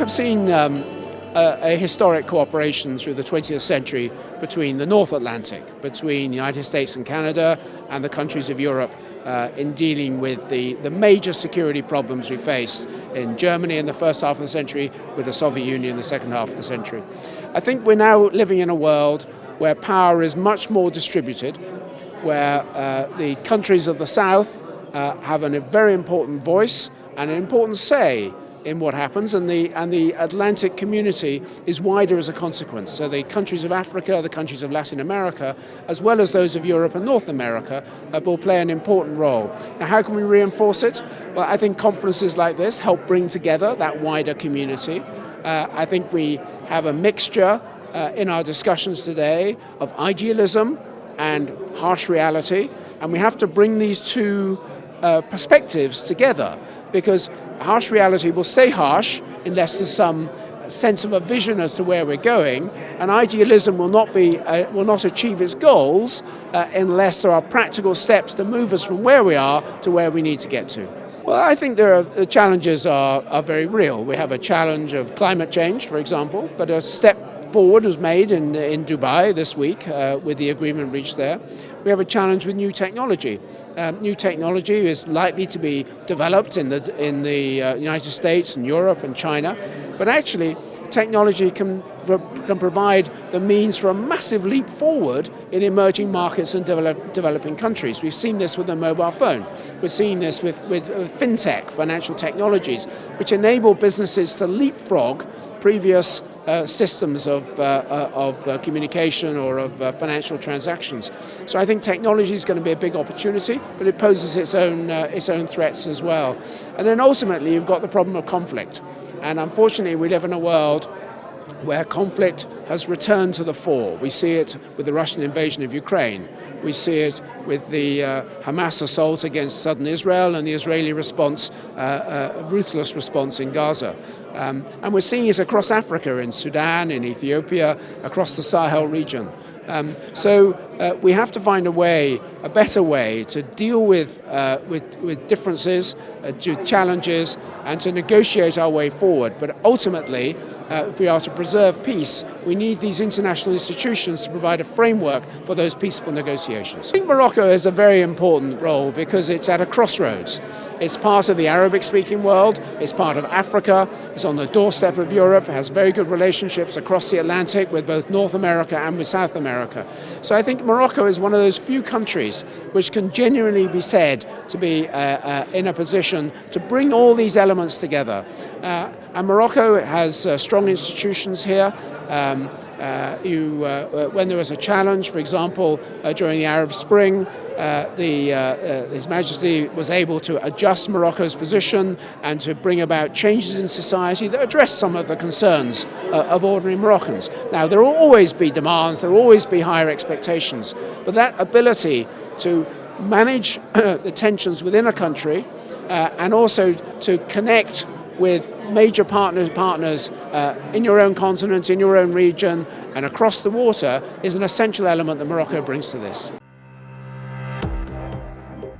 have seen a historic cooperation through the 20th century between the North Atlantic, between the United States and Canada and the countries of Europe in dealing with the major security problems we faced in Germany in the first half of the century, with the Soviet Union in the second half of the century. I think we're now living in a world where power is much more distributed, where the countries of the South have a very important voice and an important say in what happens, and the Atlantic community is wider as a consequence. So the countries of Africa, the countries of Latin America, as well as those of Europe and North America, will play an important role. Now, how can we reinforce it? Well, I think conferences like this help bring together that wider community. I think we have a mixture in our discussions today of idealism and harsh reality, and we have to bring these two perspectives together, because harsh reality will stay harsh unless there's some sense of a vision as to where we're going, and idealism will not achieve its goals unless there are practical steps to move us from where we are to where we need to get to. Well, I think the challenges are very real. We have a challenge of climate change, for example, but a step forward was made in Dubai this week with the agreement reached there. We have a challenge with new technology. New technology is likely to be developed in the United States and Europe and China, but actually technology can provide the means for a massive leap forward in emerging markets and developing countries. We've seen this with the mobile phone. We're seeing this with fintech, financial technologies, which enable businesses to leapfrog previous systems of communication or of financial transactions. So I think technology is going to be a big opportunity, but it poses its own threats as well. And then ultimately you've got the problem of conflict. And unfortunately we live in a world where conflict has returned to the fore. We see it with the Russian invasion of Ukraine. We see it with the Hamas assault against southern Israel and the Israeli response, ruthless response in Gaza. And we're seeing it across Africa, in Sudan, in Ethiopia, across the Sahel region. So we have to find a better way to deal with differences, to challenges, and to negotiate our way forward. But ultimately, if we are to preserve peace, we need these international institutions to provide a framework for those peaceful negotiations. I think Morocco has a very important role because it's at a crossroads. It's part of the Arabic-speaking world, it's part of Africa, it's on the doorstep of Europe, it has very good relationships across the Atlantic with both North America and with South America. So I think Morocco is one of those few countries which can genuinely be said to be in a position to bring all these elements together. And Morocco has strong institutions here. When there was a challenge, for example, during the Arab Spring, His Majesty was able to adjust Morocco's position and to bring about changes in society that address some of the concerns of ordinary Moroccans. Now, there will always be demands, there will always be higher expectations, but that ability to manage the tensions within a country and also to connect with major partners in your own continent, in your own region, and across the water is an essential element that Morocco brings to this.